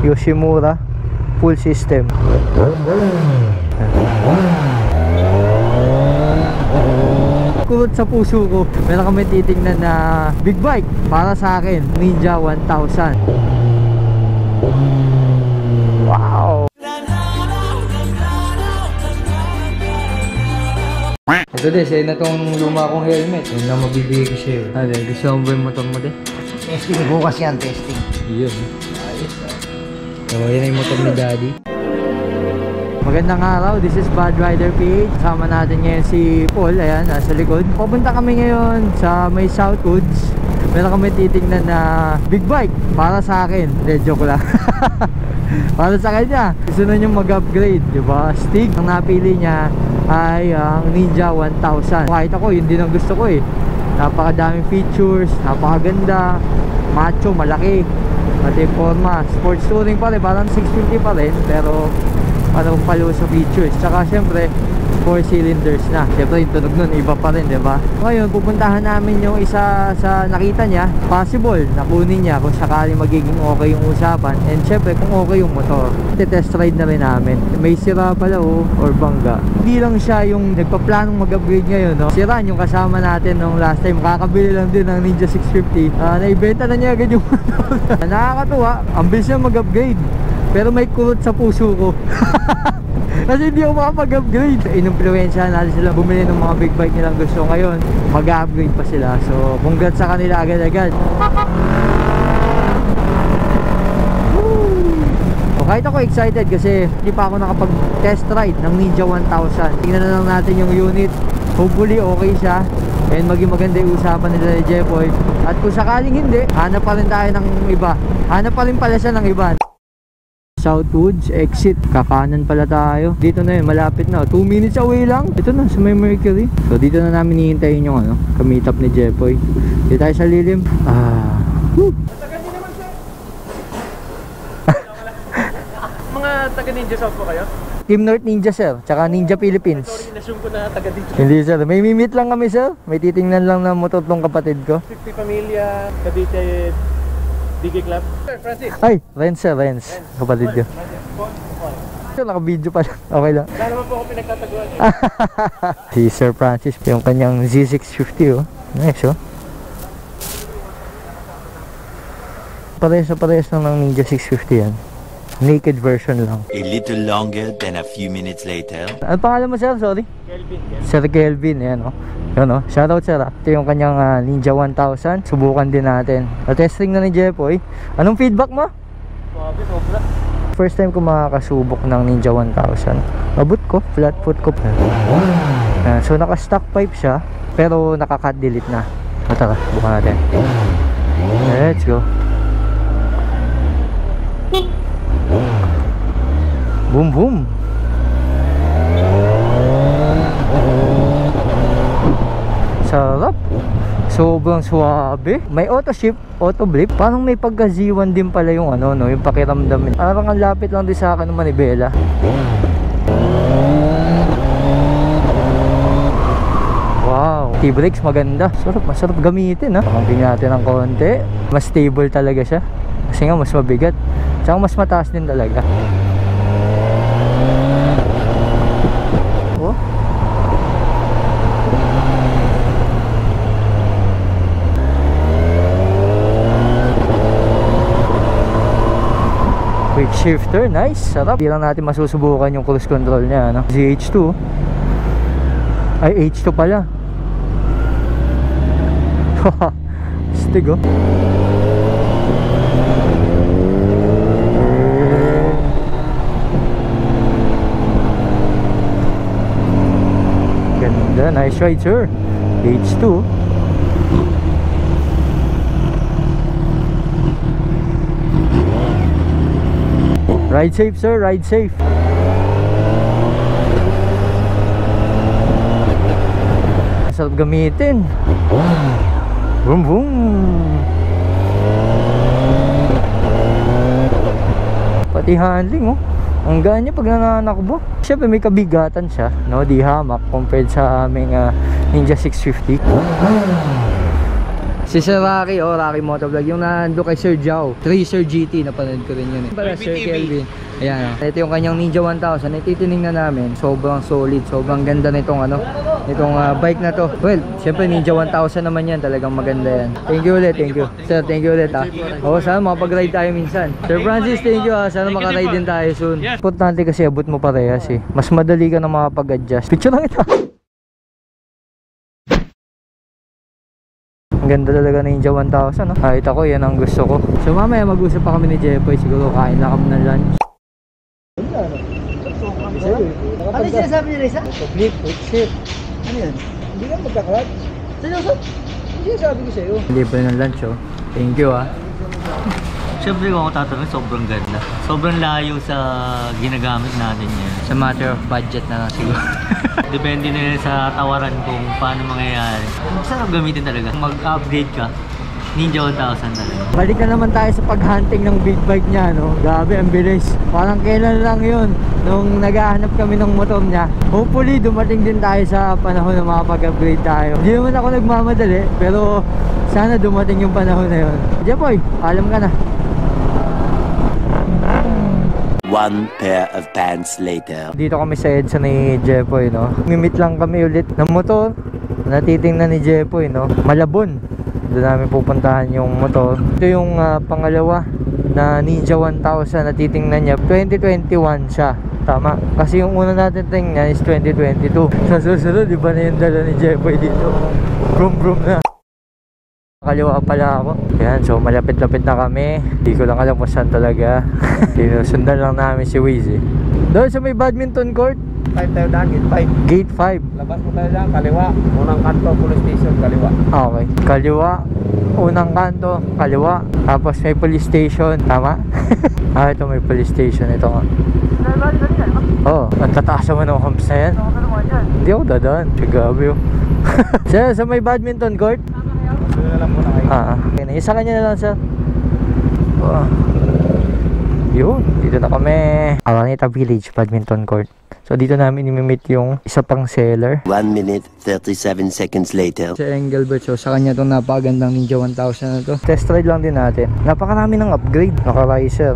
Yoshimura full system. Kurot sa puso ko, meron kami titingnan na big bike para sa akin, Ninja 1000. Wow! Ito din, sa'yo na itong luma kong helmet. Yun lang mabibigay ko sa'yo. Ano, gusto mo ba yung motor mo din? Testing bukas yan, testing. Yun. So, yan yung motor ni Daddy. Magandang araw, this is Bad Rider PH. Kasama natin ngayon si Paul, ayan, nasa likod. Pupunta kami ngayon sa may Southwoods. Meron kami titingnan na big bike para sa akin. Hindi, joke lang. Para sa kanya. Gusto na niyong mag-upgrade, diba? Stig, ang napili niya ay ang Ninja 1000. Kahit ako, yun din ang gusto ko eh. Napakadaming features, napakaganda, macho, malaki, pati forma, sports touring pa rin, parang 650 pa rin, pero parang palo sa features. Tsaka syempre 4 cylinders na. Syempre yung tunog nun iba pa rin, diba? Ngayon pupuntahan namin yung isa sa nakita niya. Possible na kunin niya kung sakali magiging okay yung usapan, and syempre kung okay yung motor. Test ride na rin namin. May sira pala or bangga. Hindi lang siya yung nagpaplanong mag-upgrade ngayon, no? Si Ran yung kasama natin nung last time, kakabili lang din ng Ninja 650. Naibenta na niya agad yung motor. Nakakatuwa, ang bilis niya mag-upgrade, pero may kurot sa puso ko. Kasi hindi ako makapag-upgrade. Inumpluwensyahan natin sila bumili ng mga big bike nilang gusto. Ngayon mag-upgrade pa sila. So congrats sa kanila agad-agad. So, kahit ako excited kasi hindi pa ako nakapag-test ride ng Ninja 1000. Tingnan na lang natin yung unit. Hopefully okay siya, and maging maganda yung usapan nila ni Jepoy. At kung sakaling hindi, hanap pa rin tayo ng iba. Hanap pa rin pala siya ng iba. Southwoods exit, kakanan pala tayo. Dito na yun, malapit na, 2 minutes away lang. Ito na, sa may Mercury. So dito na namin hihintayin yung ka-meet up ni Jepoy. Dito tayo sa lilim. Mga taga Ninja South po kayo? Team North Ninja sir, tsaka Ninja Philippines. Sorry, nasum ko na taga Ninja. Hindi sir, may mimit lang kami sir. May titingnan lang na motor tong kapatid ko. 50 Pamilya, Cavite DG Club. Sir Francis. Ay, Renz sir, Renz. Kapatid ko. Naka-video pa lang. Okay lang. Wala naman po ako pinagtataguan. Si Sir Francis, yung kanyang Z650 oh. Nice oh. Parehas lang ng Ninja 650 yan. Naked version lang. A little longer than a few minutes later. Ano pangalan mo sir? Sorry? Kelvin. Sir Kelvin, yan o. Yan o, shoutout sir. Ito yung kanyang Ninja 1000. Subukan din natin. Testing na ni Jepoy. Anong feedback mo? Swabe, sobra. First time ko makakasubok ng Ninja 1000. Abot ko, flat foot ko. So naka stock pipe siya, pero naka-cut delete na. Tara, buka natin. Let's go. Boom boom. Sarap. Sobrang suwabe. May auto shift, auto blip. Parang may pagka Z1 din pala yung yung pakiramdam. Parang ang lapit lang din sa akin ng manibela. Wow, T-brakes maganda. Masarap gamitin ha. Pamangkin natin ng konti. Mas stable talaga siya. Kasi nga mas mabigat. Tsaka mas mataas din talaga. Oh. Quick shifter, nice, sarap. Hindi lang natin masusubukan yung cruise control niya, ZH2. Ay, H2 pala. Stig oh. Ganda, nice ride sir. H2. Ride safe sir, ride safe. Sarap gamitin. Boom boom. Pati handling oh. Ang gaan niya pag nananakbo. Siyempre may kabigatan siya, no? Di hamak compared sa aming Ninja 650. Si Sir Rocky, Rocky Motovlog. Yung nando kay Sir Jao. Tracer GT, napanood ko rin yun. Para Sir Kelvin. Ayan, ito yung kanyang Ninja 1000. Ititinignan namin. Sobrang solid. Sobrang ganda nitong itong bike na to. Well, syempre Ninja 1000 naman yan. Talagang maganda yan. Thank you ulit, thank you. Sir, thank you ulit ha. Sana makapag-ride tayo minsan. Sir Francis, thank you ha. Sana makaride din tayo soon. Importante kasi abot mo parehas eh. Mas madali ka na makapag-adjust. Picture lang ito. Ang ganda talaga ng Ninja 1000 no? Kahit ako, yan ang gusto ko. So mamaya mag-usap pa kami ni Jeffoy. Siguro kain lang kami ng lunch. Ano yung sinasabi ni Reza? Flip, quick shift. Ano yun? Hindi ka magkaklad? Seryoso? Hindi yung sabi ko sa'yo. Libre ng lunch oh. Thank you ah. Siyempre kung ako tatanungin, sobrang ganda. Sobrang layo sa ginagamit natin yan. Sa matter of budget na lang siguro. Depende na yun sa tawaran kung paano mangyayari. Masarap gamitin talaga. Mag-upgrade ka, Ninja 1000 talaga. Balik na naman tayo sa paghunting ng big bike niya, no? Grabe, ang bilis. Parang kailan lang yun nung naghahanap kami ng motor niya. Hopefully, dumating din tayo sa panahon na makapag-upgrade tayo. Hindi naman ako nagmamadali, pero sana dumating yung panahon na yun. Jeffoy, alam ka na. One pair of pants later. Dito kami sa EDSA ni Jeffoy, no? Mimit lang kami ulit ng motor. Natitingnan ni Jeffoy, no? Malabon. Doon namin pupuntahan yung motor. Ito yung pangalawa na Ninja 1000 na titingnan niya. 2021 siya. Tama. Kasi yung una natin tingnan is 2022. Sa susunod, iba na yung dala ni Jeffoy dito. Brum brum na. Kaliwa pala ako. Yan, so malapit-lapit na kami. Hindi ko lang alam kung saan talaga. Sinusundan lang namin si Wiz eh. Doon sa may badminton court. 5 tayo daan, gate 5. Gate 5. Labas mo tayo dyan, kaliwa. Unang kanto, police station, kaliwa. Okay. Kaliwa. Unang kanto, kaliwa. Tapos may police station. Tama? Ito may police station. Ito nga. Oo. Ang tataas naman ng humps na yan. Hindi ako dadaan. Gabi oh. Sa may badminton court. Doon na lang muna kayo. Isa kanya na lang sir. Yun, dito na kami. Araneta Village Badminton Court. So dito namin imimit yung isa pang seller. 1 minute 37 seconds later. Si Engelbert, so sa kanya itong napakagandang Ninja 1000 na to. Test ride lang din natin. Napakarami ng upgrade. Naka-riser.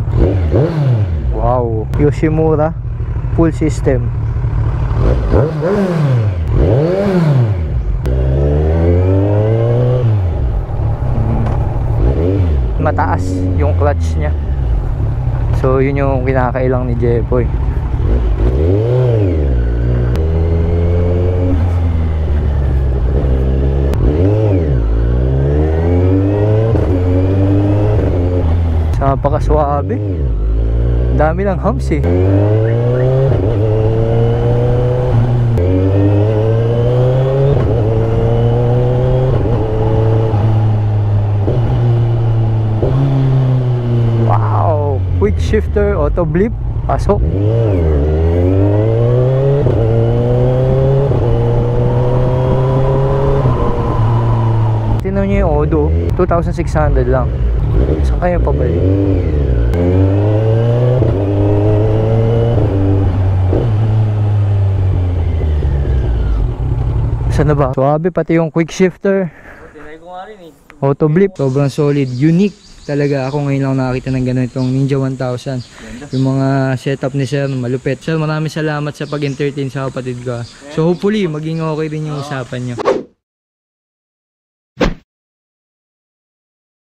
Wow. Yoshimura full system. Mataas yung clutch niya. So yun yung kinakailang ni Jeffoy. Napakaswabe. Dami lang humps eh. Wow, quick shifter, auto blip, pasok. Tingnan niyo yung Odo, 2,600 lang. Saan kayo pabalik? Saan na ba? Suwabe, pati yung quick shifter. Auto blip, sobrang solid, unique talaga. Ako ngayon lang nakakita ng ganitong Ninja 1000. Yung mga setup ni Sir, malupit. Sir, maraming salamat sa pag-entertain sa kapatid ko. So hopefully, maging okay din yung usapan nyo.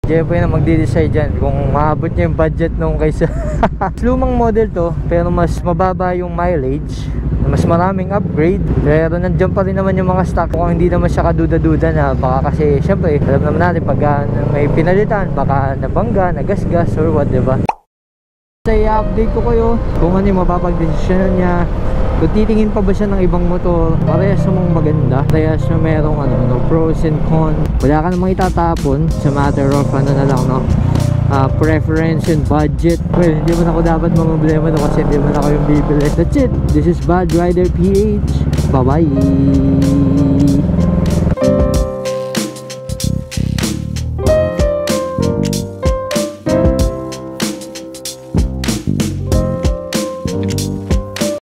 Jeffoy na magde-decide dyan kung maabot niya yung budget nung kaysa lumang model to, pero mas mababa yung mileage, mas maraming upgrade, pero nandiyan pa rin naman yung mga stock. Kung hindi naman siya kaduda-duda na baka, kasi syempre alam naman natin pag may pinalitan baka nabangga, nagasgas or what, diba? So i-update ko kayo kung ano yung mapapag-desisyonan niya, kung titingin pa ba siya ng ibang motor. Parehas namang maganda, parehas na merong pros and cons. Wala ka namang itatapon sa matter of na lang, no? Preference and budget. Well, hindi mo na ako dapat mamblema no, kasi hindi mo na ako yung bibili. That's it. This is Bad Rider PH. Bye bye.